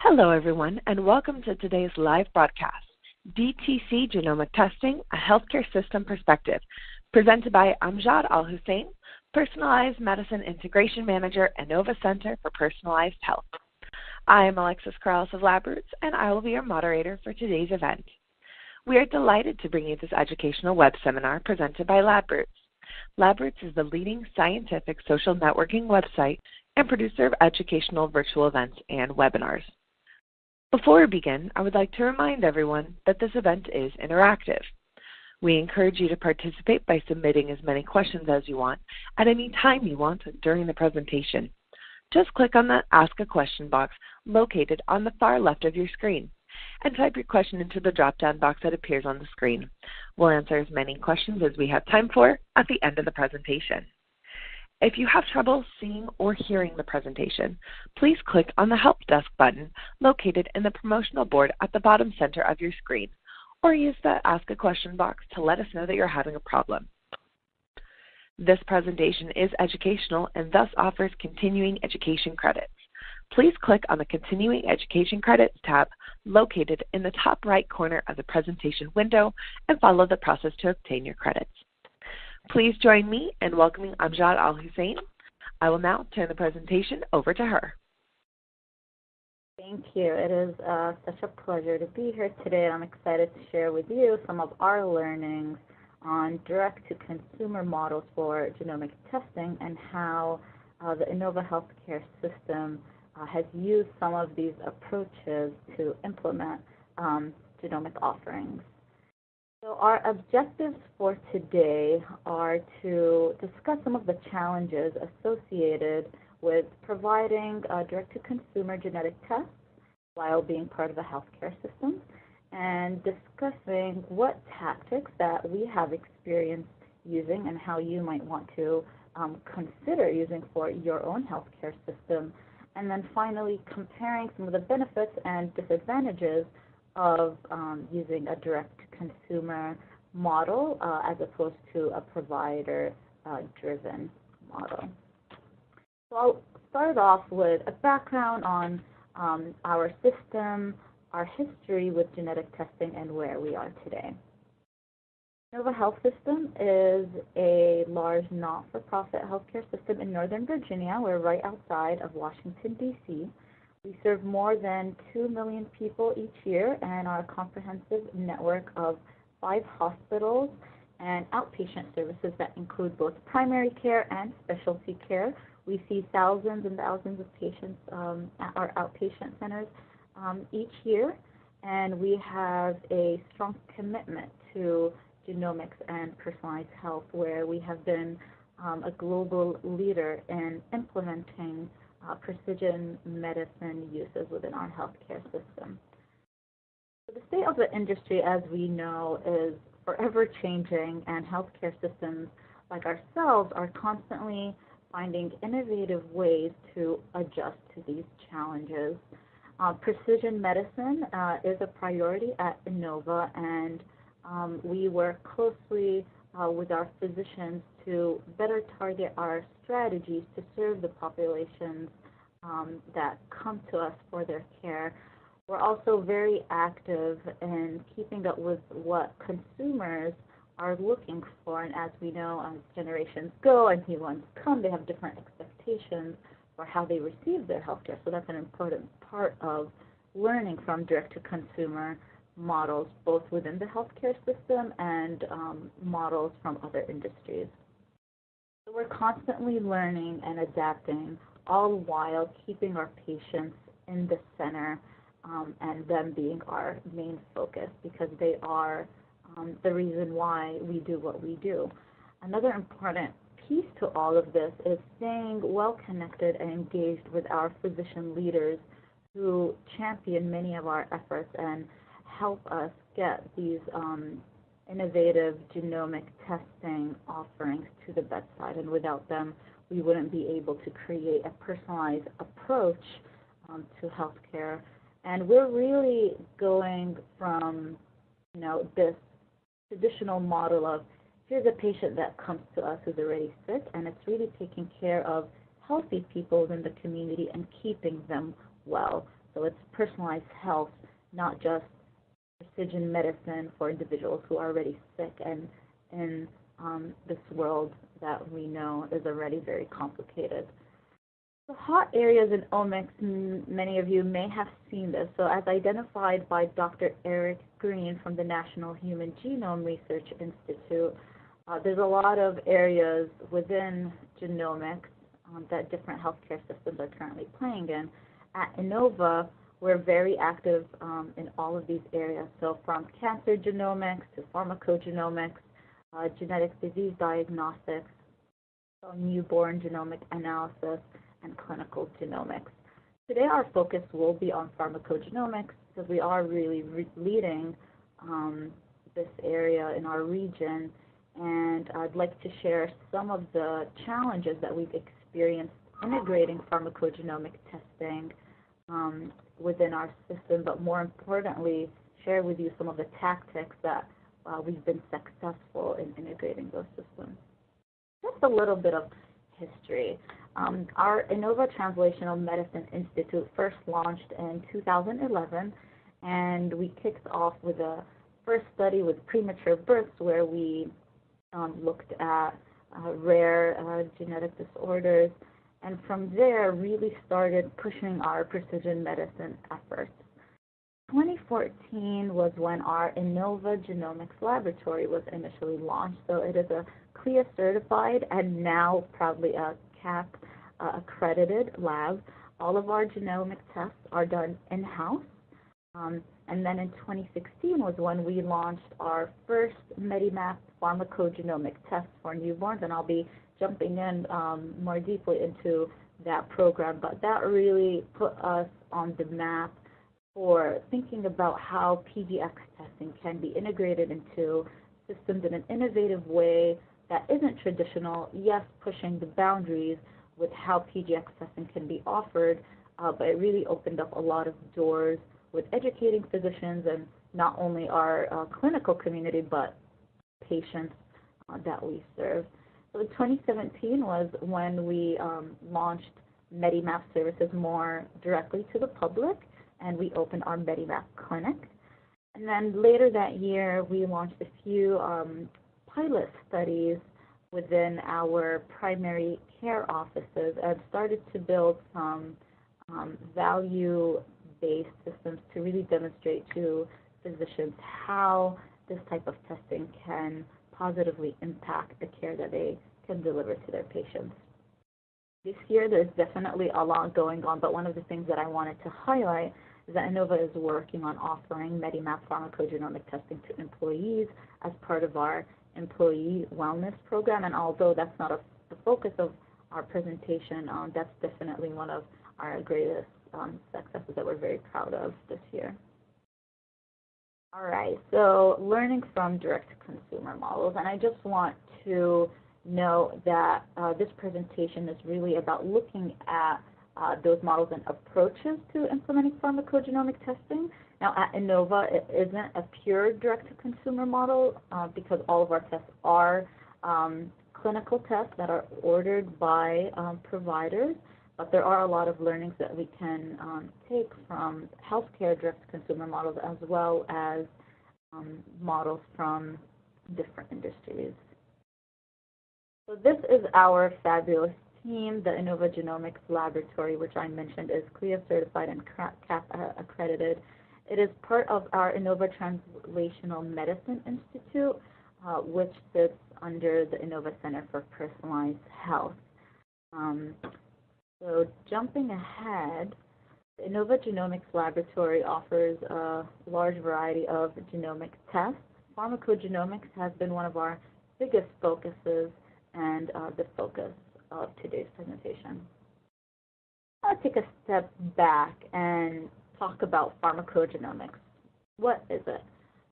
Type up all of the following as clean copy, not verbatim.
Hello, everyone, and welcome to today's live broadcast, DTC Genomic Testing, a Healthcare System Perspective, presented by Amjaad Al-Hussain, Personalized Medicine Integration Manager at Inova Center for Personalized Health. I am Alexis Corrales of LabRoots, and I will be your moderator for today's event. We are delighted to bring you this educational web seminar presented by LabRoots. LabRoots is the leading scientific social networking website and producer of educational virtual events and webinars. Before we begin, I would like to remind everyone that this event is interactive. We encourage you to participate by submitting as many questions as you want at any time you want during the presentation. Just click on the Ask a Question box located on the far left of your screen and type your question into the drop-down box that appears on the screen. We'll answer as many questions as we have time for at the end of the presentation. If you have trouble seeing or hearing the presentation, please click on the Help Desk button located in the promotional board at the bottom center of your screen, or use the Ask a Question box to let us know that you're having a problem. This presentation is educational and thus offers continuing education credits. Please click on the Continuing Education Credits tab located in the top right corner of the presentation window and follow the process to obtain your credits. Please join me in welcoming Amjaad Al-Hussain. I will now turn the presentation over to her. Thank you. It is such a pleasure to be here today. I'm excited to share with you some of our learnings on direct-to-consumer models for genomic testing and how the Inova healthcare system has used some of these approaches to implement genomic offerings. So our objectives for today are to discuss some of the challenges associated with providing direct-to-consumer genetic tests while being part of the healthcare system, and discussing what tactics that we have experience using and how you might want to consider using for your own healthcare system, and then finally comparing some of the benefits and disadvantages of using a direct-to-consumer model as opposed to a provider-driven model. So I'll start off with a background on our system, our history with genetic testing, and where we are today. Inova Health System is a large not-for-profit healthcare system in Northern Virginia. We're right outside of Washington, D.C. We serve more than 2 million people each year and are a comprehensive network of 5 hospitals and outpatient services that include both primary care and specialty care. We see thousands and thousands of patients at our outpatient centers each year, and we have a strong commitment to genomics and personalized health, where we have been a global leader in implementing precision medicine uses within our healthcare system. So the state of the industry, as we know, is forever changing, and healthcare systems like ourselves are constantly finding innovative ways to adjust to these challenges. Precision medicine is a priority at Inova, and we work closely with our physicians to better target our strategies to serve the populations that come to us for their care. We're also very active in keeping up with what consumers are looking for, and as we know, as generations go and new ones come, they have different expectations for how they receive their healthcare. So that's an important part of learning from direct-to-consumer models, both within the healthcare system and models from other industries. So we're constantly learning and adapting, all while keeping our patients in the center and them being our main focus, because they are the reason why we do what we do. Another important piece to all of this is staying well connected and engaged with our physician leaders who champion many of our efforts and help us get these innovative genomic testing offerings to the bedside. And without them, we wouldn't be able to create a personalized approach to healthcare. And we're really going from, this traditional model of here's a patient that comes to us who's already sick, and it's really taking care of healthy people in the community and keeping them well, So it's personalized health, not just precision medicine for individuals who are already sick and in this world that we know is already very complicated. The hot areas in omics, many of you may have seen this. So as identified by Dr. Eric Green from the National Human Genome Research Institute, there's a lot of areas within genomics that different healthcare systems are currently playing in. At Inova, we're very active in all of these areas. So from cancer genomics to pharmacogenomics, genetic disease diagnostics, so newborn genomic analysis, and clinical genomics. Today our focus will be on pharmacogenomics because we are really leading this area in our region, and I'd like to share some of the challenges that we've experienced integrating pharmacogenomic testing within our system, but more importantly, share with you some of the tactics that we've been successful in integrating those systems. Just a little bit of history. Our Inova Translational Medicine Institute first launched in 2011, and we kicked off with a first study with premature births where we looked at rare genetic disorders, and from there really started pushing our precision medicine efforts. 2014 was when our Inova Genomics Laboratory was initially launched, so it is a CLIA certified and now proudly a CAP accredited lab. All of our genomic tests are done in-house. And then in 2016 was when we launched our first MediMap pharmacogenomic test for newborns, and I'll be jumping in more deeply into that program. But that really put us on the map for thinking about how PGX testing can be integrated into systems in an innovative way that isn't traditional, yes, pushing the boundaries with how PGX testing can be offered, but it really opened up a lot of doors with educating physicians and not only our clinical community, but patients that we serve. So 2017 was when we launched MediMap services more directly to the public, and we opened our MediMap clinic. And then later that year, we launched a few pilot studies within our primary care offices and started to build some value-based systems to really demonstrate to physicians how this type of testing can positively impact the care that they can deliver to their patients. This year, there's definitely a lot going on, but one of the things that I wanted to highlight is that Inova is working on offering MediMap pharmacogenomic testing to employees as part of our employee wellness program. And although that's not the focus of our presentation, that's definitely one of our greatest successes that we're very proud of this year. All right, so learning from direct-to-consumer models, and I just want to note that this presentation is really about looking at those models and approaches to implementing pharmacogenomic testing. Now, at Inova, it isn't a pure direct-to-consumer model because all of our tests are clinical tests that are ordered by providers, but there are a lot of learnings that we can take from healthcare direct-to-consumer models as well as models from different industries. So this is our fabulous team. The Inova Genomics Laboratory, which I mentioned, is CLIA certified and CAP accredited. It is part of our Inova Translational Medicine Institute, which sits under the Inova Center for Personalized Health. So jumping ahead, the Inova Genomics Laboratory offers a large variety of genomic tests. Pharmacogenomics has been one of our biggest focuses and the focus of today's presentation. I'll take a step back and talk about pharmacogenomics. What is it?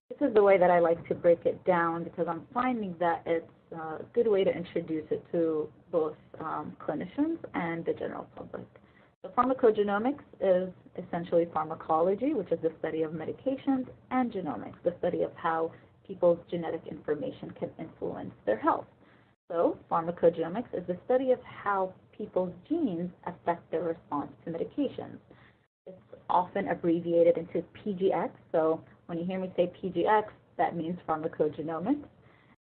This is the way that I like to break it down because I'm finding that it's a good way to introduce it to both clinicians and the general public. So pharmacogenomics is essentially pharmacology, which is the study of medications, and genomics, the study of how people's genetic information can influence their health. So pharmacogenomics is the study of how people's genes affect their response to medications. It's often abbreviated into PGX. So when you hear me say PGX, that means pharmacogenomics.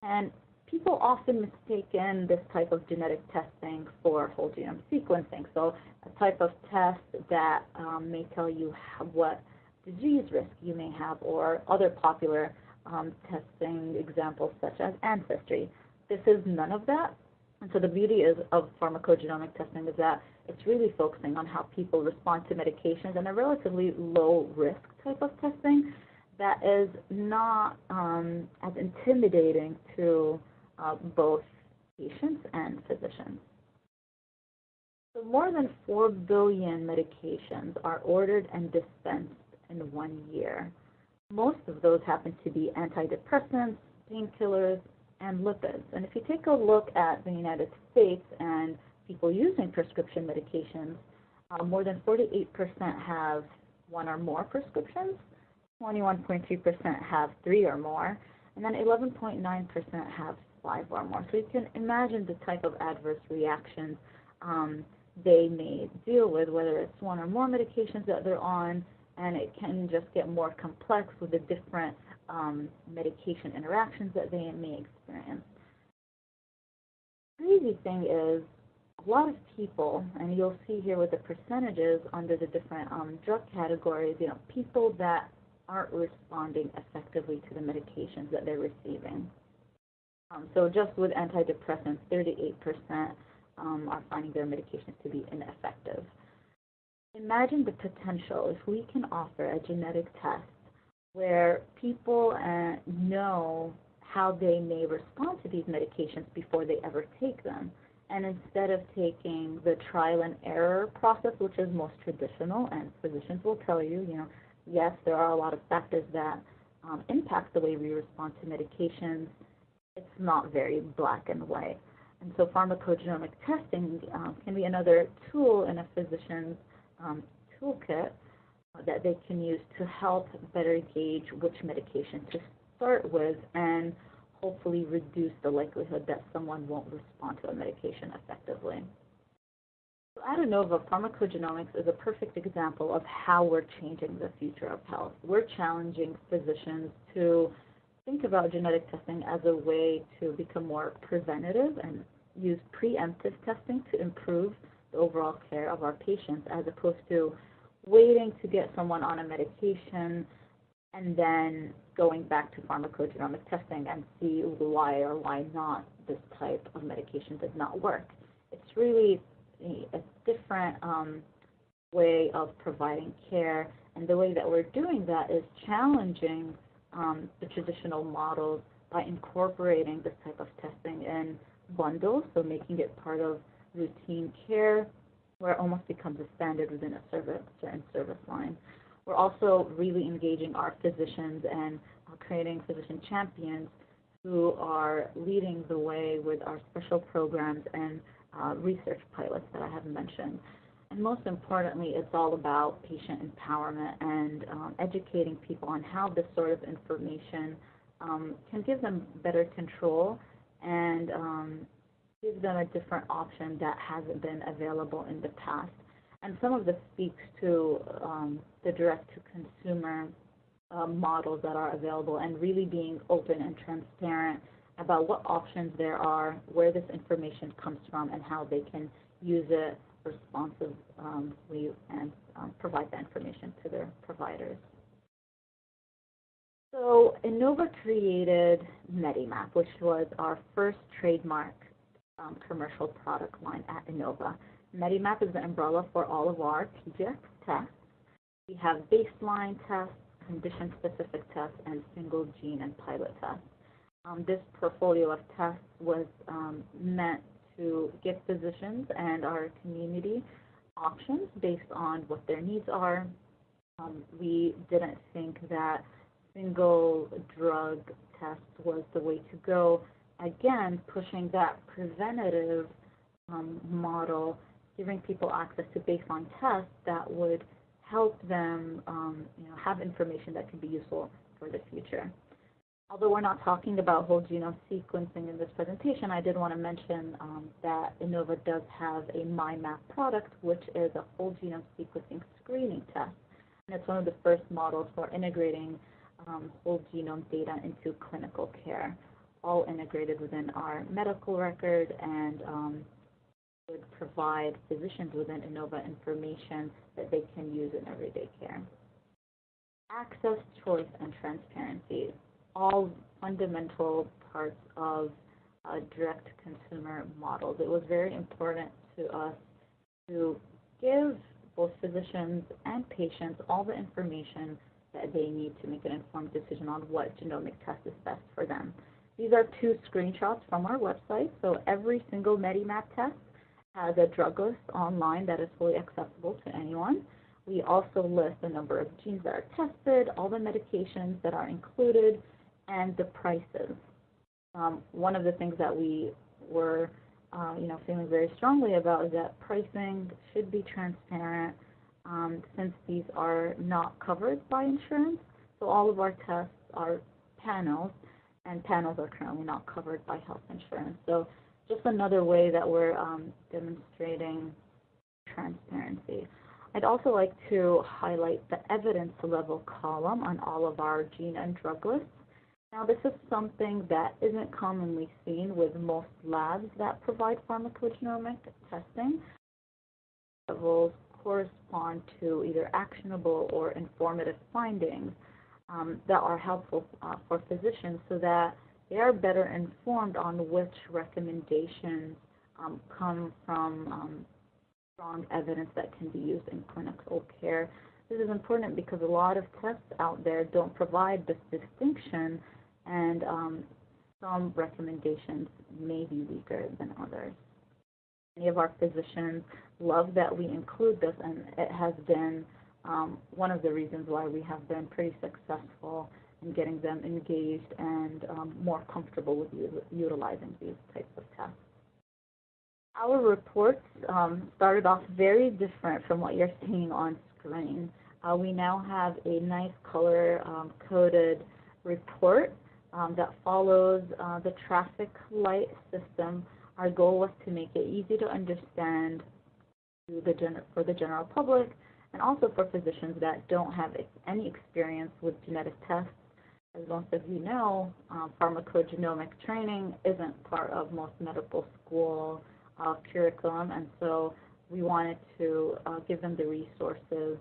And people often mistaken this type of genetic testing for whole genome sequencing. So a type of test that may tell you what disease risk you may have, or other popular testing examples such as ancestry. This is none of that. And so the beauty of pharmacogenomic testing is that it's really focusing on how people respond to medications, and a relatively low risk type of testing that is not as intimidating to both patients and physicians. So more than 4 billion medications are ordered and dispensed in 1 year. Most of those happen to be antidepressants, painkillers, and lipids. And if you take a look at the United States and people using prescription medications, more than 48% have 1 or more prescriptions, 21.3% have 3 or more, and then 11.9% have 5 or more. So you can imagine the type of adverse reactions they may deal with, whether it's 1 or more medications that they're on, and it can just get more complex with the different medication interactions that they may experience. The crazy thing is, a lot of people, and you'll see here with the percentages under the different drug categories, people that aren't responding effectively to the medications that they're receiving. So just with antidepressants, 38% are finding their medications to be ineffective. Imagine the potential if we can offer a genetic test where people know how they may respond to these medications before they ever take them. And instead of taking the trial and error process, which is most traditional, and physicians will tell you, yes, there are a lot of factors that impact the way we respond to medications. It's not very black and white. And so pharmacogenomic testing can be another tool in a physician's toolkit that they can use to help better gauge which medication to start with and hopefully reduce the likelihood that someone won't respond to a medication effectively. So at Inova, pharmacogenomics is a perfect example of how we're changing the future of health. We're challenging physicians to think about genetic testing as a way to become more preventative and use preemptive testing to improve the overall care of our patients, as opposed to waiting to get someone on a medication and then going back to pharmacogenomic testing and see why or why not this type of medication does not work. It's really a different way of providing care, and the way that we're doing that is challenging the traditional models by incorporating this type of testing in bundles, so making it part of routine care, where it almost becomes a standard within a certain service line. We're also really engaging our physicians and creating physician champions who are leading the way with our special programs and research pilots that I have mentioned. And most importantly, it's all about patient empowerment and educating people on how this sort of information can give them better control and give them a different option that hasn't been available in the past. And some of this speaks to the direct-to-consumer models that are available, and really being open and transparent about what options there are, where this information comes from, and how they can use it responsibly and provide that information to their providers. So Inova created MediMap, which was our first trademark commercial product line at Inova. MediMap is the umbrella for all of our PGX tests. We have baseline tests, condition-specific tests, and single gene and pilot tests. This portfolio of tests was meant to give physicians and our community options based on what their needs are. We didn't think that single drug test was the way to go. Again, pushing that preventative model, giving people access to baseline tests that would help them have information that can be useful for the future. Although we're not talking about whole genome sequencing in this presentation, I did want to mention that Inova does have a MyMap product, which is a whole genome sequencing screening test And it's one of the first models for integrating whole genome data into clinical care, all integrated within our medical record, and would provide physicians with an Inova information that they can use in everyday care. Access, choice, and transparency, all fundamental parts of direct consumer models. It was very important to us to give both physicians and patients all the information that they need to make an informed decision on what genomic test is best for them. These are two screenshots from our website. So every single MediMap test has a drug list online that is fully accessible to anyone. We also list the number of genes that are tested, all the medications that are included, and the prices. One of the things that we were feeling very strongly about is that pricing should be transparent since these are not covered by insurance. So all of our tests are panels, and panels are currently not covered by health insurance. So just another way that we're demonstrating transparency. I'd also like to highlight the evidence level column on all of our gene and drug lists. Now, this is something that isn't commonly seen with most labs that provide pharmacogenomic testing. Levels correspond to either actionable or informative findings that are helpful for physicians so that they are better informed on which recommendations come from strong evidence that can be used in clinical care. This is important because a lot of tests out there don't provide this distinction, and some recommendations may be weaker than others. Many of our physicians love that we include this, and it has been one of the reasons why we have been pretty successful in getting them engaged and more comfortable with utilizing these types of tests. Our reports started off very different from what you're seeing on screen. We now have a nice color-coded report that follows the traffic light system. Our goal was to make it easy to understand for the general public, and also for physicians that don't have any experience with genetic tests. As most of you know, pharmacogenomic training isn't part of most medical school curriculum, and so we wanted to give them the resources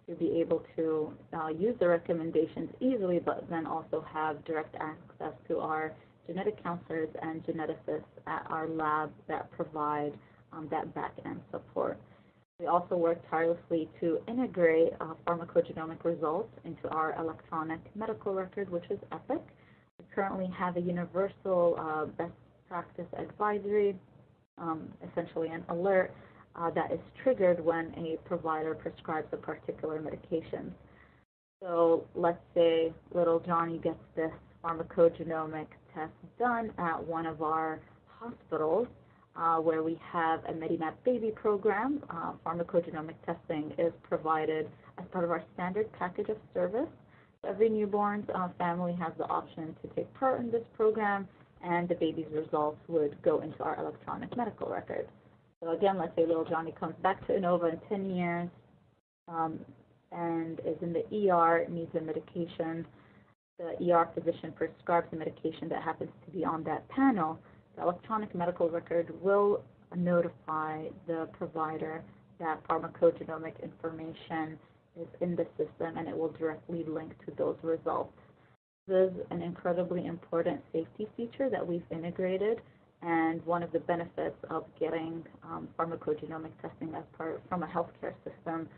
to be able to use the recommendations easily, but then also have direct access to our genetic counselors and geneticists at our lab that provide that back-end support. We also work tirelessly to integrate pharmacogenomic results into our electronic medical record, which is EPIC. We currently have a universal best practice advisory, essentially an alert that is triggered when a provider prescribes a particular medication. So let's say little Johnny gets this pharmacogenomic test done at one of our hospitals where we have a MediMap baby program. Pharmacogenomic testing is provided as part of our standard package of service. So every newborn family has the option to take part in this program, and the baby's results would go into our electronic medical record. So again, let's say little Johnny comes back to Inova in 10 years and is in the ER, needs a medication. The ER physician prescribes the medication that happens to be on that panel. The electronic medical record will notify the provider that pharmacogenomic information is in the system, and it will directly link to those results. This is an incredibly important safety feature that we've integrated, and one of the benefits of getting pharmacogenomic testing as part from a healthcare system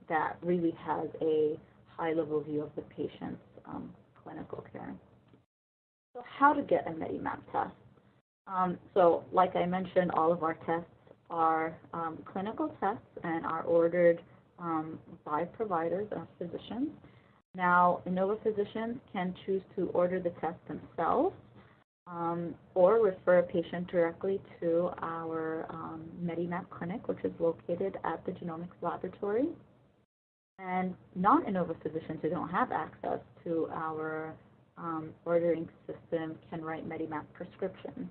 that really has a high-level view of the patient's clinical care. So how to get a MediMap test? So like I mentioned, all of our tests are clinical tests and are ordered by providers and physicians. Now, Inova physicians can choose to order the test themselves or refer a patient directly to our MediMap clinic, which is located at the Genomics Laboratory. And non-Inova physicians who don't have access to our ordering system can write MediMap prescriptions.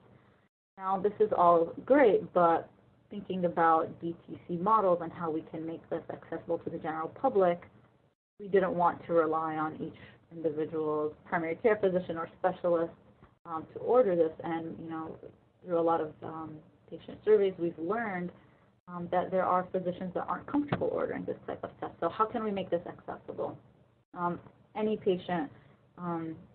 Now, this is all great, but thinking about DTC models and how we can make this accessible to the general public, we didn't want to rely on each individual's primary care physician or specialist to order this. And, through a lot of patient surveys, we've learned that there are physicians that aren't comfortable ordering this type of test. So how can we make this accessible? Any patient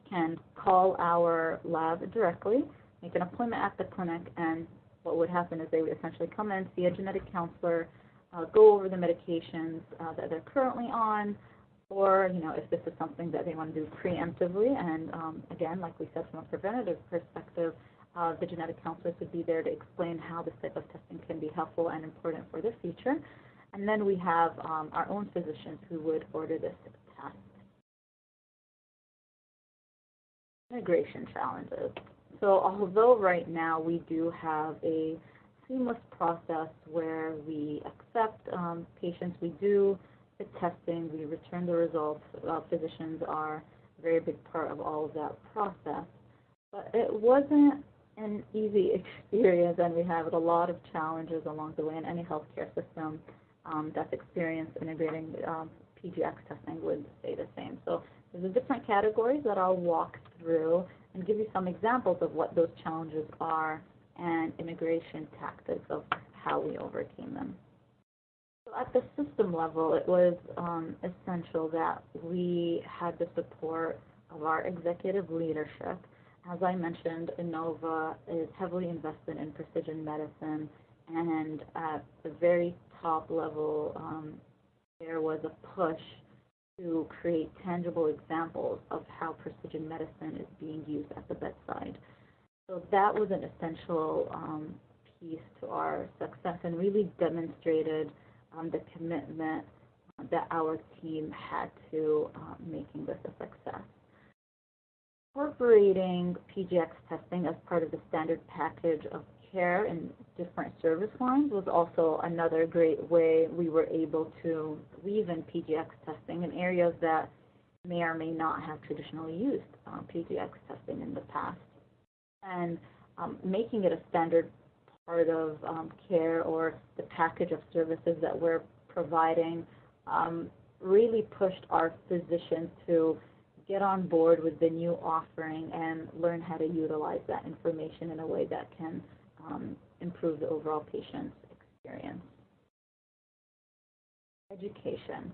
can call our lab directly, make an appointment at the clinic, and what would happen is they would essentially come in, see a genetic counselor, go over the medications that they're currently on, or, if this is something that they want to do preemptively. And again, like we said, from a preventative perspective, the genetic counselors would be there to explain how this type of testing can be helpful and important for the future. And then we have our own physicians who would order this test. Integration challenges. So although right now we do have a seamless process where we accept patients, we do the testing, we return the results. Physicians are a very big part of all of that process. But it wasn't an easy experience, and we have a lot of challenges along the way, and any healthcare system that's experienced integrating PGX testing would say the same. So there's different categories that I'll walk through and give you some examples of what those challenges are and integration tactics of how we overcame them. So at the system level, it was essential that we had the support of our executive leadership. As I mentioned, Inova is heavily invested in precision medicine, and at the very top level, there was a push to create tangible examples of how precision medicine is being used at the bedside. So that was an essential piece to our success and really demonstrated the commitment that our team had to making this a success. Incorporating PGX testing as part of the standard package of care in different service lines was also another great way we were able to weave in PGX testing in areas that may or may not have traditionally used PGX testing in the past. And making it a standard part of care or the package of services that we're providing really pushed our physicians to get on board with the new offering and learn how to utilize that information in a way that can improve the overall patient's experience. Education.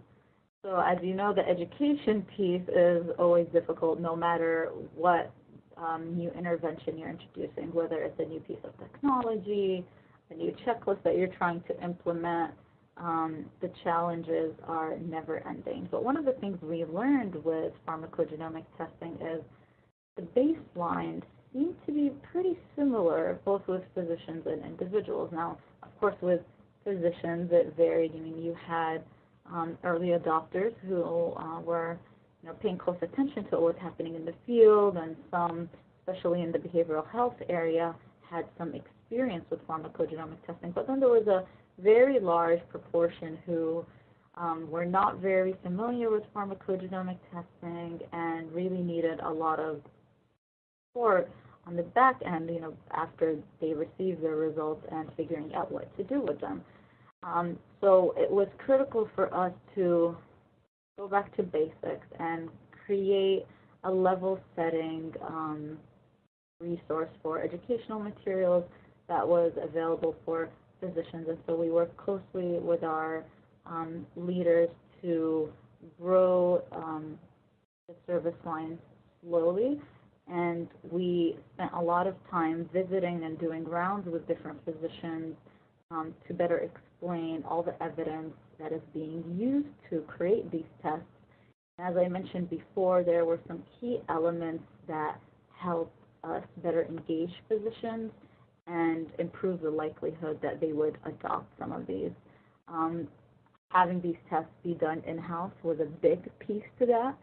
So as you know, the education piece is always difficult no matter what new intervention you're introducing, whether it's a new piece of technology, a new checklist that you're trying to implement. The challenges are never ending. But one of the things we learned with pharmacogenomic testing is the baseline seemed to be pretty similar both with physicians and individuals. Now, of course, with physicians, it varied. I mean, you had early adopters who were paying close attention to what was happening in the field, and some, especially in the behavioral health area, had some experience with pharmacogenomic testing. But then there was a very large proportion who were not very familiar with pharmacogenomic testing and really needed a lot of support on the back end, after they received their results and figuring out what to do with them. So it was critical for us to go back to basics and create a level-setting resource for educational materials that was available for physicians. And so we worked closely with our leaders to grow the service lines slowly. And we spent a lot of time visiting and doing rounds with different physicians to better explain all the evidence that is being used to create these tests. As I mentioned before, there were some key elements that helped us better engage physicians and improve the likelihood that they would adopt some of these. Having these tests be done in-house was a big piece to that.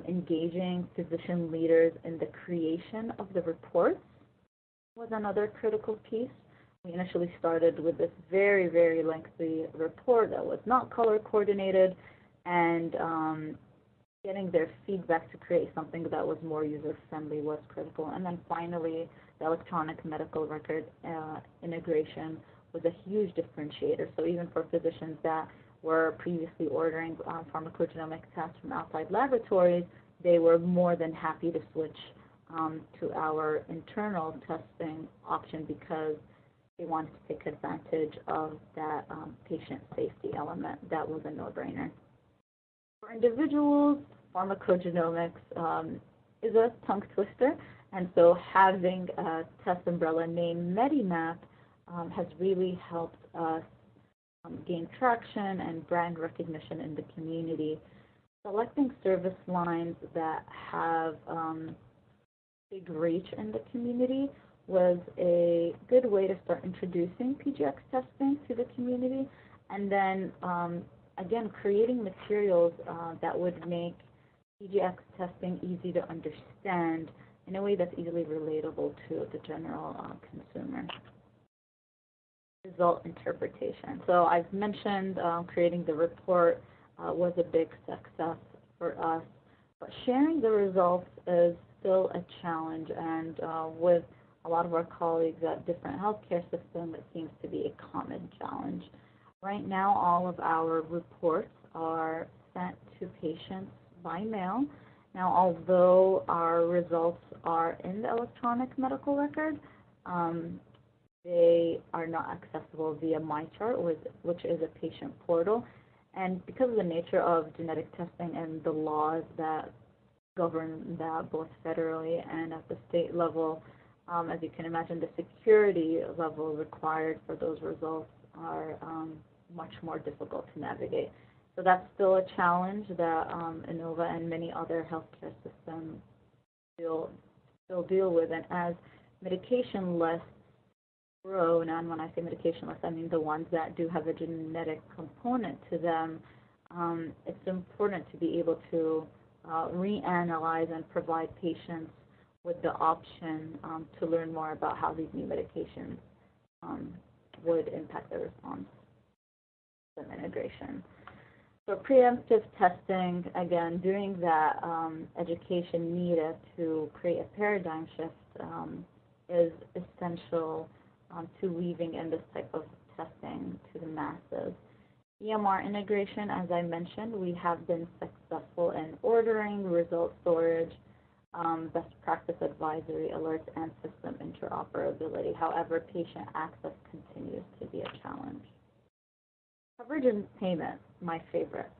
Engaging physician leaders in the creation of the reports was another critical piece. We initially started with this very, very lengthy report that was not color coordinated, and getting their feedback to create something that was more user-friendly was critical. And then finally, the electronic medical record integration was a huge differentiator. So even for physicians that were previously ordering pharmacogenomic tests from outside laboratories, they were more than happy to switch to our internal testing option because they wanted to take advantage of that patient safety element. That was a no-brainer. For individuals, pharmacogenomics is a tongue twister, and so having a test umbrella named MediMap has really helped us gain traction and brand recognition in the community. Selecting service lines that have big reach in the community was a good way to start introducing PGX testing to the community, and then again, creating materials that would make PGX testing easy to understand in a way that's easily relatable to the general consumer. Result interpretation. So I've mentioned creating the report was a big success for us, but sharing the results is still a challenge, and with a lot of our colleagues at different healthcare systems, it seems to be a common challenge. Right now, all of our reports are sent to patients by mail. Now, although our results are in the electronic medical record, they are not accessible via MyChart, which is a patient portal. And because of the nature of genetic testing and the laws that govern that both federally and at the state level, as you can imagine, the security level required for those results are much more difficult to navigate. So that's still a challenge that Inova and many other healthcare systems still deal with. And as medication lists grow, and when I say medication lists, I mean the ones that do have a genetic component to them, it's important to be able to reanalyze and provide patients with the option to learn more about how these new medications would impact their response and integration. So preemptive testing, again, doing that education needed to create a paradigm shift is essential to weaving in this type of testing to the masses. EMR integration, as I mentioned, we have been successful in ordering, result storage, best practice advisory alerts, and system interoperability. However, patient access continues to be a challenge. Coverage and payment, my favorite.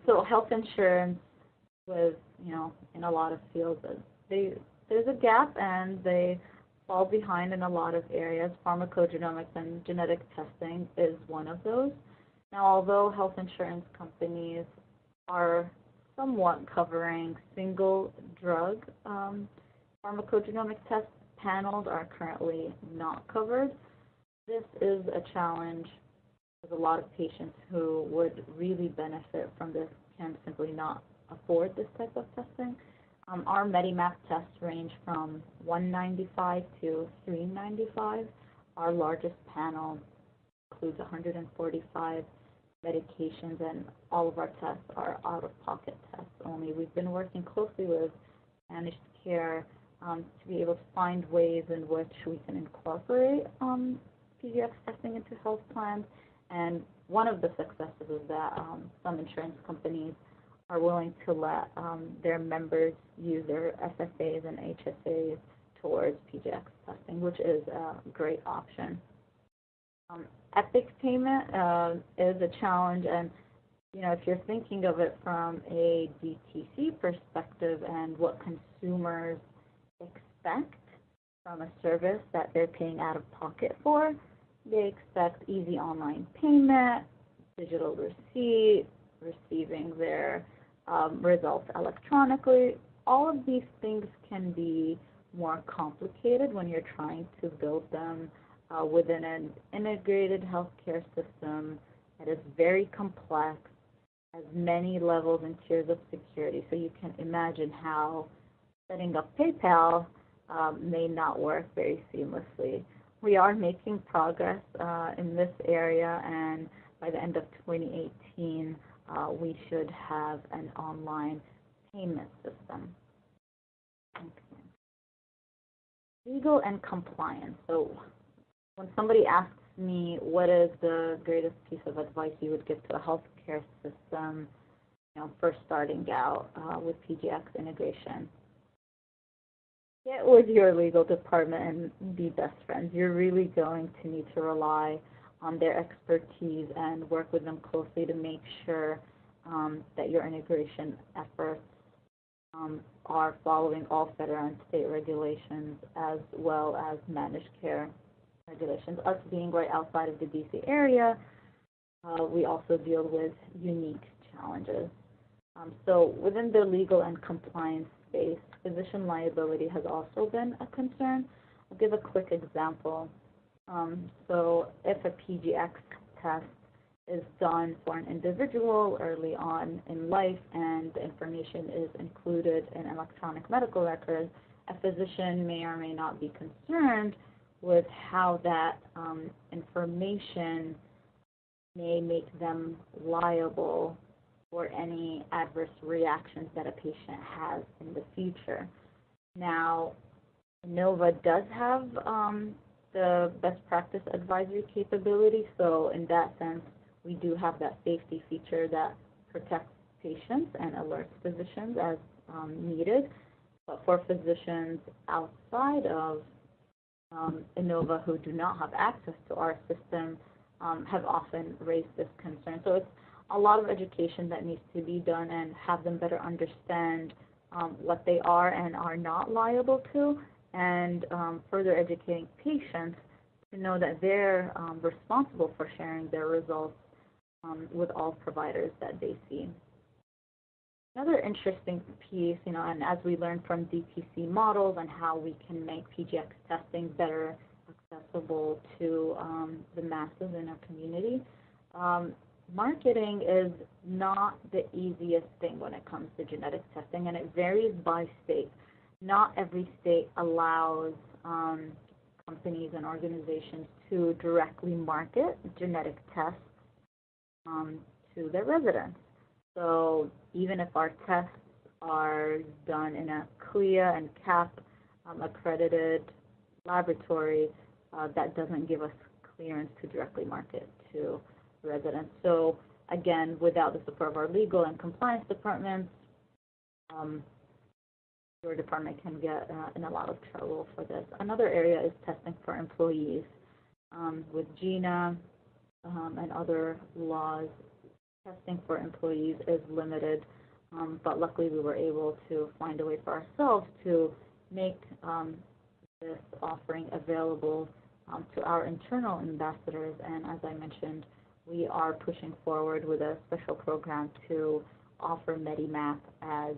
So health insurance with, in a lot of fields, there's a gap and they fall behind in a lot of areas. Pharmacogenomics and genetic testing is one of those. Now, although health insurance companies are somewhat covering single drug pharmacogenomic test panels are currently not covered. This is a challenge because a lot of patients who would really benefit from this can simply not afford this type of testing. Our MediMap tests range from $195 to $395. Our largest panel includes 145 medications, and all of our tests are out-of-pocket tests only. We've been working closely with managed care to be able to find ways in which we can incorporate PGX testing into health plans. And one of the successes is that some insurance companies are willing to let their members use their FSAs and HSAs towards PGX testing, which is a great option. Epic payment is a challenge, and if you're thinking of it from a DTC perspective and what consumers expect from a service that they're paying out of pocket for, they expect easy online payment, digital receipt, receiving their results electronically. All of these things can be more complicated when you're trying to build them within an integrated healthcare system that is very complex, has many levels and tiers of security. So you can imagine how setting up PayPal may not work very seamlessly. We are making progress in this area, and by the end of 2018, we should have an online payment system. Okay. Legal and compliance. So when somebody asks me, what is the greatest piece of advice you would give to a healthcare system, first starting out with PGX integration? Get with your legal department and be best friends. You're really going to need to rely on their expertise and work with them closely to make sure that your integration efforts are following all federal and state regulations as well as managed care regulations. Us being right outside of the DC area, we also deal with unique challenges. So within the legal and compliance space, physician liability has also been a concern. I'll give a quick example. So if a PGX test is done for an individual early on in life and the information is included in electronic medical records, a physician may or may not be concerned with how that information may make them liable for any adverse reactions that a patient has in the future. Now, Inova does have the best practice advisory capability, so in that sense, we do have that safety feature that protects patients and alerts physicians as needed. But for physicians outside of Inova who do not have access to our system, have often raised this concern. So it's a lot of education that needs to be done and have them better understand what they are and are not liable to, and further educating patients to know that they're responsible for sharing their results with all providers that they see. Another interesting piece, and as we learn from DTC models and how we can make PGX testing better accessible to the masses in our community, marketing is not the easiest thing when it comes to genetic testing, and it varies by state. Not every state allows companies and organizations to directly market genetic tests to their residents. So even if our tests are done in a CLIA and CAP accredited laboratory, that doesn't give us clearance to directly market to residents. So again, without the support of our legal and compliance departments, your department can get in a lot of trouble for this. Another area is testing for employees. With GINA and other laws, testing for employees is limited, but luckily we were able to find a way for ourselves to make this offering available to our internal ambassadors, and as I mentioned, we are pushing forward with a special program to offer MediMap as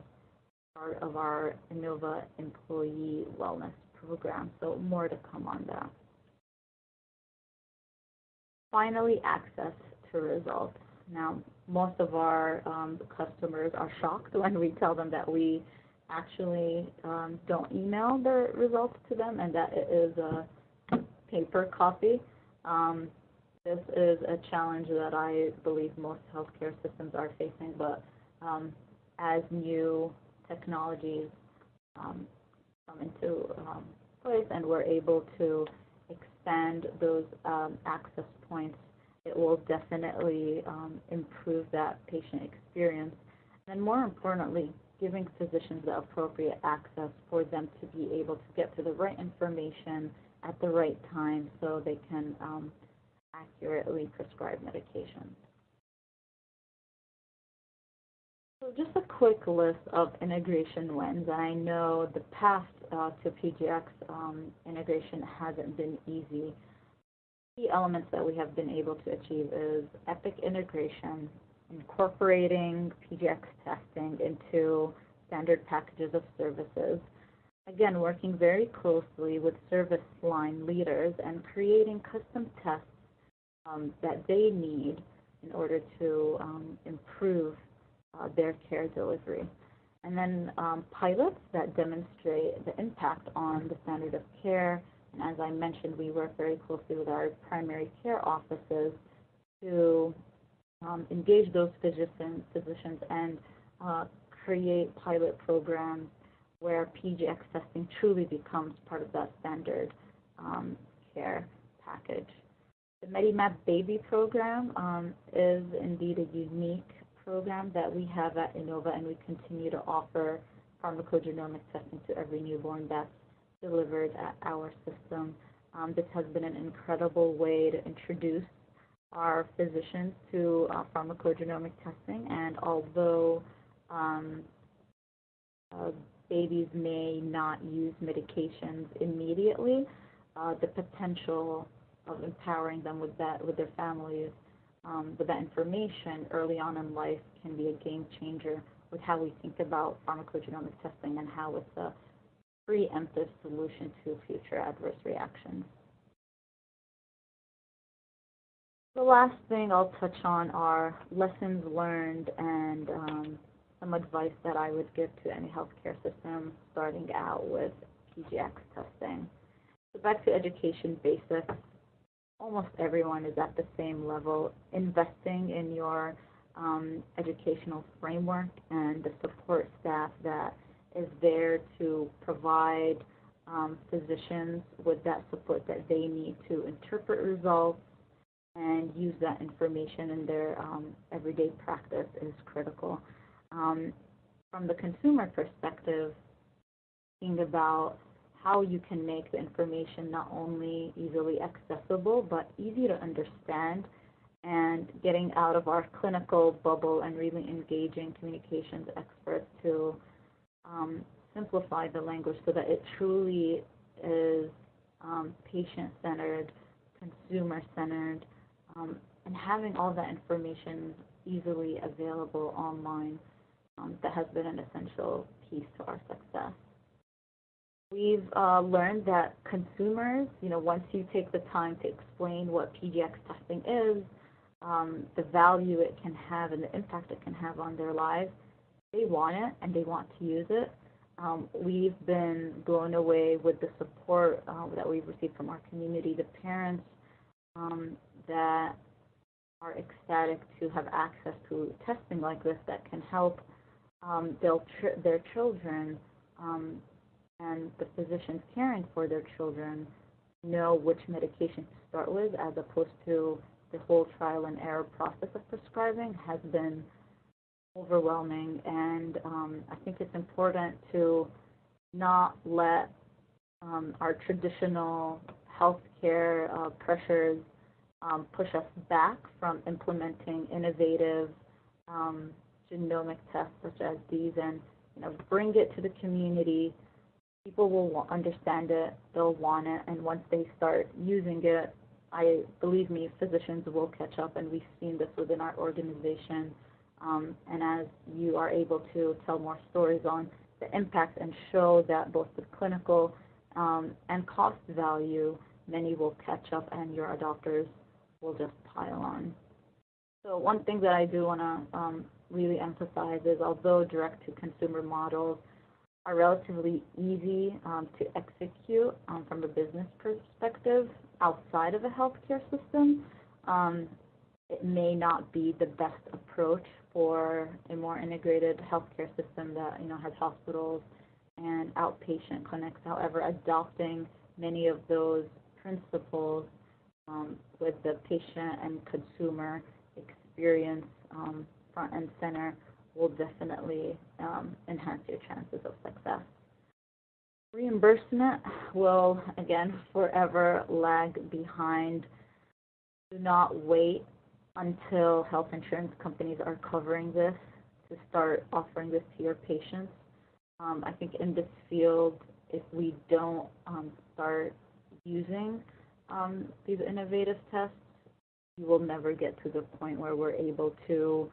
part of our Inova employee wellness program, so more to come on that. Finally, access to results. Now, most of our customers are shocked when we tell them that we actually don't email the results to them and that it is a paper copy. This is a challenge that I believe most healthcare systems are facing, but as new technologies come into place and we're able to expand those access points, it will definitely improve that patient experience. And more importantly, giving physicians the appropriate access for them to be able to get to the right information at the right time so they can accurately prescribe medications. So just a quick list of integration wins. And I know the path to PGX integration hasn't been easy. Key elements that we have been able to achieve is epic integration, incorporating PGX testing into standard packages of services. Again, working very closely with service line leaders and creating custom tests that they need in order to improve their care delivery. And then pilots that demonstrate the impact on the standard of care. And as I mentioned, we work very closely with our primary care offices to engage those physicians and create pilot programs where PGX testing truly becomes part of that standard care package. The MediMap Baby program is indeed a unique program that we have at Inova, and we continue to offer pharmacogenomic testing to every newborn that's delivered at our system. This has been an incredible way to introduce our physicians to pharmacogenomic testing, and although babies may not use medications immediately, the potential of empowering them with their families, with that information early on in life can be a game changer with how we think about pharmacogenomic testing and how it's a preemptive solution to future adverse reactions. The last thing I'll touch on are lessons learned and some advice that I would give to any healthcare system starting out with PGX testing. So back to education basics. Almost everyone is at the same level. Investing in your educational framework and the support staff that is there to provide physicians with that support that they need to interpret results and use that information in their everyday practice is critical. From the consumer perspective, think about how you can make the information not only easily accessible, but easy to understand, and getting out of our clinical bubble and really engaging communications experts to simplify the language so that it truly is patient-centered, consumer-centered, and having all that information easily available online, that has been an essential piece to our success. We've learned that consumers, once you take the time to explain what PGX testing is, the value it can have and the impact it can have on their lives, they want it and they want to use it. We've been blown away with the support that we've received from our community, the parents that are ecstatic to have access to testing like this that can help their children and the physicians caring for their children know which medication to start with, as opposed to the whole trial and error process of prescribing has been overwhelming. And I think it's important to not let our traditional healthcare pressures push us back from implementing innovative genomic tests such as these, and bring it to the community. People will understand it, they'll want it, and once they start using it, believe me, physicians will catch up, and we've seen this within our organization. And as you are able to tell more stories on the impact and show that both the clinical and cost value, many will catch up, and your adopters will just pile on. So one thing that I do want to really emphasize is, although direct-to-consumer models are relatively easy to execute from a business perspective outside of a healthcare system, it may not be the best approach for a more integrated healthcare system that has hospitals and outpatient clinics. However, adopting many of those principles with the patient and consumer experience front and center will definitely enhance your chances of success. Reimbursement will, again, forever lag behind. Do not wait until health insurance companies are covering this to start offering this to your patients. I think in this field, if we don't start using these innovative tests, we will never get to the point where we're able to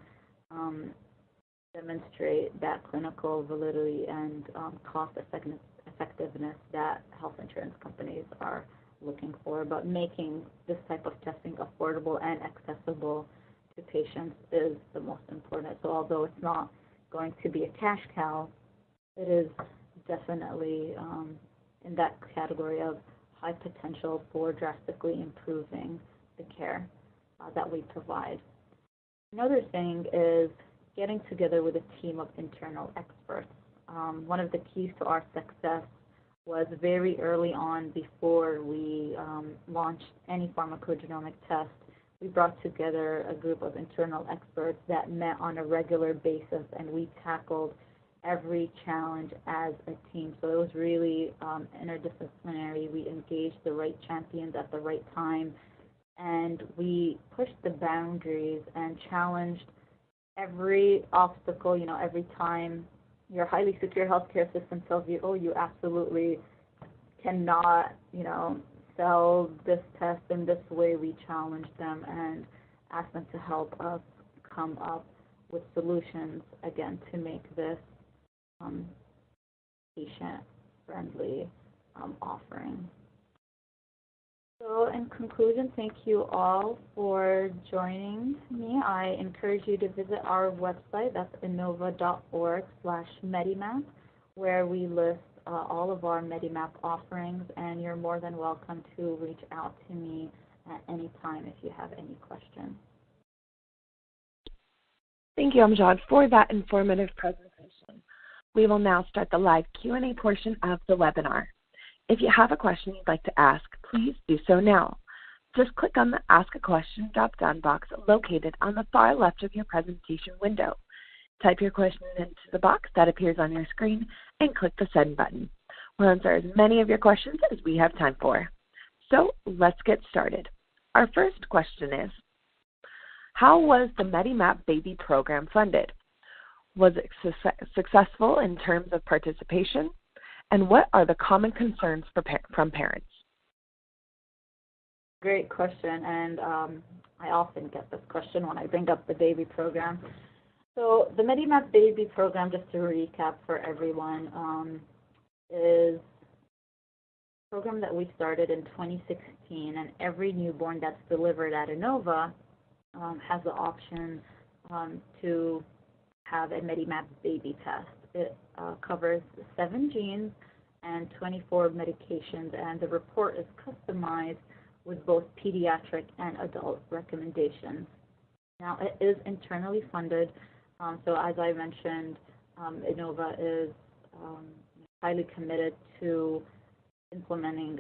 demonstrate that clinical validity and cost effectiveness that health insurance companies are looking for. But making this type of testing affordable and accessible to patients is the most important. So although it's not going to be a cash cow, it is definitely in that category of high potential for drastically improving the care that we provide. Another thing is getting together with a team of internal experts. One of the keys to our success was very early on before we launched any pharmacogenomic test. We brought together a group of internal experts that met on a regular basis, and we tackled every challenge as a team. So it was really interdisciplinary. We engaged the right champions at the right time, and we pushed the boundaries and challenged every obstacle. Every time your highly secure healthcare system tells you, oh, you absolutely cannot, sell this test in this way, we challenged them and asked them to help us come up with solutions, again, to make this patient-friendly offering. So in conclusion, thank you all for joining me. I encourage you to visit our website. That's inova.org/MediMap, where we list all of our MediMap offerings, and you're more than welcome to reach out to me at any time if you have any questions. Thank you, Amjaad, for that informative presentation. We will now start the live Q&A portion of the webinar. If you have a question you'd like to ask, please do so now. Just click on the Ask a Question drop-down box located on the far left of your presentation window. Type your question into the box that appears on your screen and click the Send button. We'll answer as many of your questions as we have time for. So let's get started. Our first question is, how was the MediMap Baby program funded? Was it successful in terms of participation? And what are the common concerns from parents? Great question, and I often get this question when I bring up the baby program. So the MediMap Baby program, just to recap for everyone, is a program that we started in 2016, and every newborn that's delivered at Inova has the option to have a MediMap Baby test. It covers 7 genes and 24 medications, and the report is customized with both pediatric and adult recommendations. Now, it is internally funded, so as I mentioned, Inova is highly committed to implementing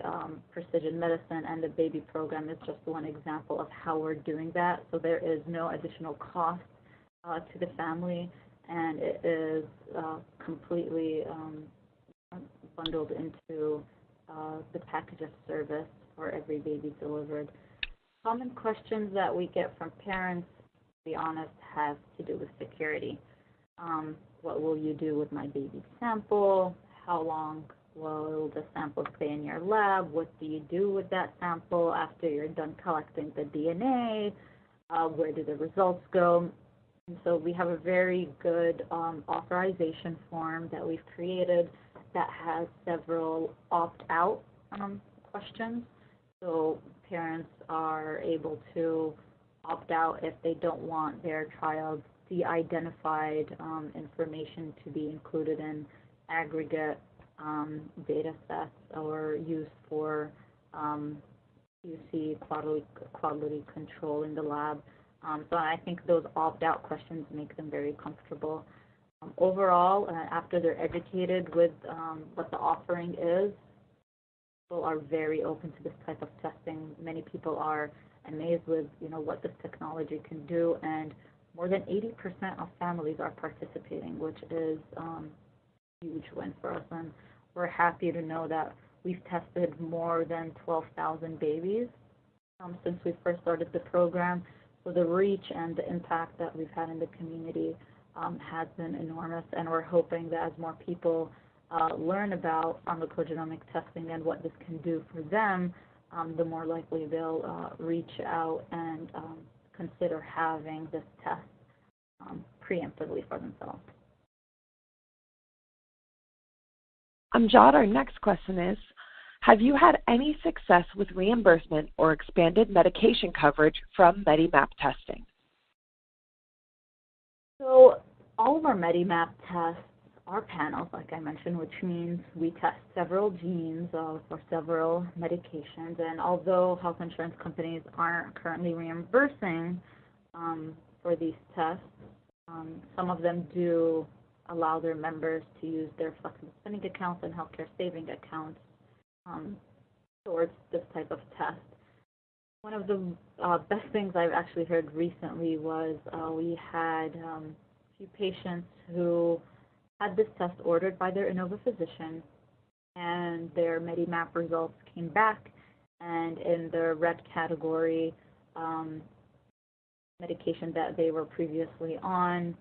precision medicine, and the baby program is just one example of how we're doing that. So there is no additional cost to the family, and it is completely bundled into the package of service for every baby delivered. Common questions that we get from parents, to be honest, have to do with security. What will you do with my baby sample? How long will the sample stay in your lab? What do you do with that sample after you're done collecting the DNA? Where do the results go? And so we have a very good authorization form that we've created that has several opt-out questions. So parents are able to opt out if they don't want their child's de-identified information to be included in aggregate data sets or used for QC quality control in the lab. So I think those opt-out questions make them very comfortable. Overall, after they're educated with what the offering is, people are very open to this type of testing. Many people are amazed with what this technology can do, and more than 80% of families are participating, which is a huge win for us. And we're happy to know that we've tested more than 12,000 babies since we first started the program. So the reach and the impact that we've had in the community has been enormous, and we're hoping that as more people learn about pharmacogenomic testing and what this can do for them, the more likely they'll reach out and consider having this test preemptively for themselves. Amjaad, our next question is, have you had any success with reimbursement or expanded medication coverage from MediMap testing? So all of our MediMap tests are panels, like I mentioned, which means we test several genes for several medications. And although health insurance companies aren't currently reimbursing for these tests, some of them do allow their members to use their flexible spending accounts and healthcare saving accounts towards this type of test. One of the best things I've actually heard recently was we had a few patients who had this test ordered by their Inova physician, and their MediMap results came back, and in the red category, medication that they were previously on,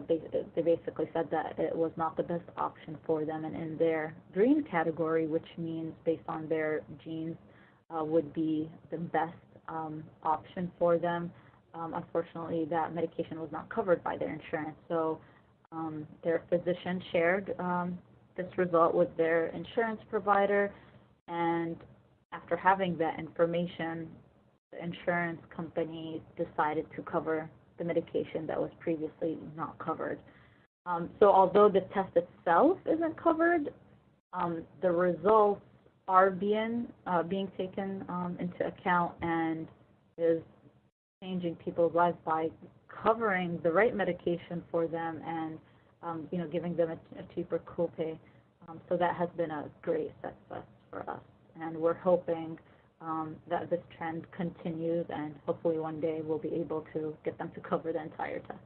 they basically said that it was not the best option for them, and in their green category, which means based on their genes, would be the best option for them. Unfortunately, that medication was not covered by their insurance, so their physician shared this result with their insurance provider, and after having that information, the insurance company decided to cover the medication that was previously not covered. So although the test itself isn't covered, the results are being taken into account and is changing people's lives by covering the right medication for them and giving them a cheaper copay. So that has been a great success for us, and we're hoping that this trend continues, and hopefully one day we'll be able to get them to cover the entire test.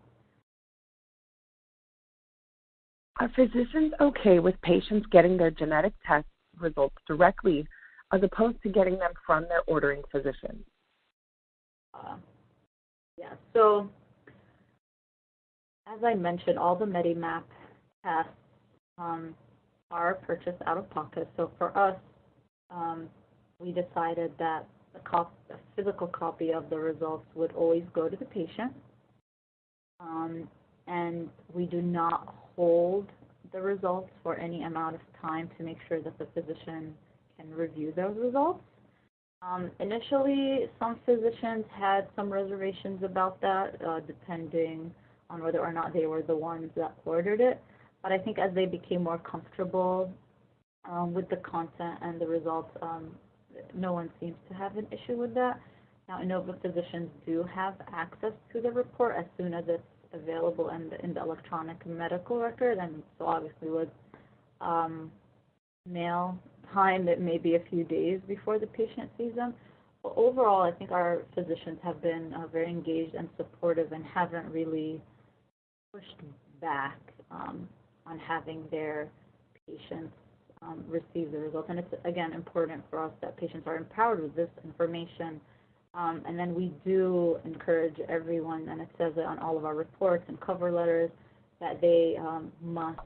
Are physicians okay with patients getting their genetic test results directly as opposed to getting them from their ordering physician? Yeah, so as I mentioned, all the MediMap tests are purchased out of pocket. So for us, we decided that a physical copy of the results would always go to the patient, and we do not hold the results for any amount of time to make sure that the physician can review those results. Initially, some physicians had some reservations about that, depending on whether or not they were the ones that ordered it. But I think as they became more comfortable with the content and the results, no one seems to have an issue with that. Now, Inova physicians do have access to the report as soon as it's available in the electronic medical record, and so obviously with mail time, it may be a few days before the patient sees them. But overall, I think our physicians have been very engaged and supportive and haven't really pushed back on having their patients receive the results. And it's, again, important for us that patients are empowered with this information. And then we do encourage everyone, and it says it on all of our reports and cover letters, that they must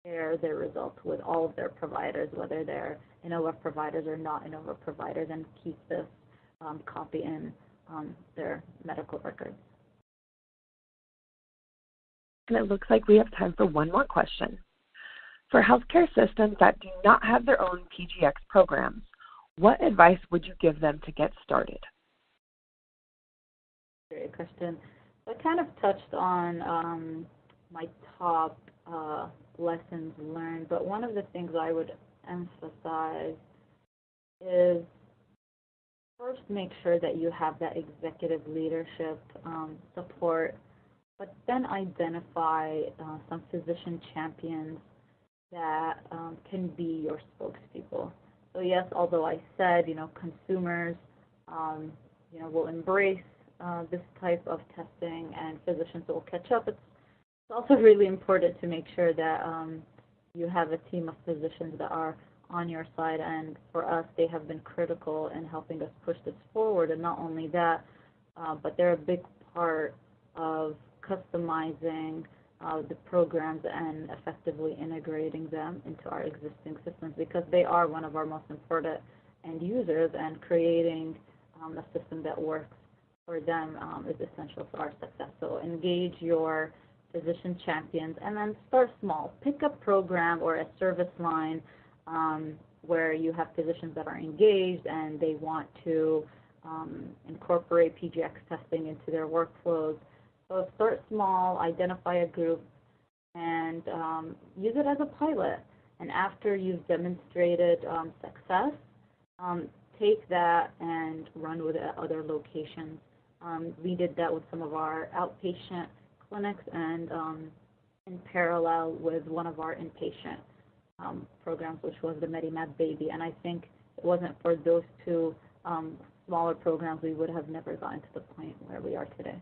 share their results with all of their providers, whether they're Inova providers or not Inova providers, and keep this copy in their medical records. And it looks like we have time for one more question. For healthcare systems that do not have their own PGX programs, what advice would you give them to get started? Great question. I kind of touched on my top lessons learned, but one of the things I would emphasize is first make sure that you have that executive leadership support, but then identify some physician champions that can be your spokespeople. So yes, although I said, consumers, will embrace this type of testing and physicians will catch up, it's also really important to make sure that you have a team of physicians that are on your side, and for us, they have been critical in helping us push this forward. And not only that, but they're a big part of customizing the programs and effectively integrating them into our existing systems, because they are one of our most important end users, and creating a system that works for them is essential for our success. So engage your physician champions, and then start small. Pick a program or a service line where you have physicians that are engaged and they want to incorporate PGX testing into their workflows. So start small, identify a group, and use it as a pilot. And after you've demonstrated success, take that and run with it at other locations. We did that with some of our outpatient clinics, and in parallel with one of our inpatient programs, which was the MediMap Baby. And I think it wasn't for those two smaller programs, we would have never gotten to the point where we are today.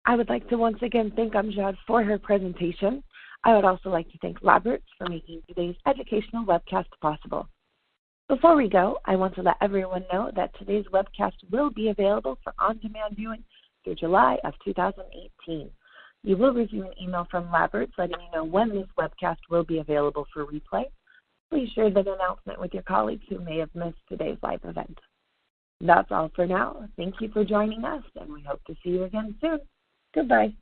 I would like to once again thank Amjaad for her presentation. I would also like to thank Roberts for making today's educational webcast possible. Before we go, I want to let everyone know that today's webcast will be available for on-demand viewing through July of 2018. You will receive an email from Roberts letting you know when this webcast will be available for replay. Please share that announcement with your colleagues who may have missed today's live event. That's all for now. Thank you for joining us, and we hope to see you again soon. Goodbye.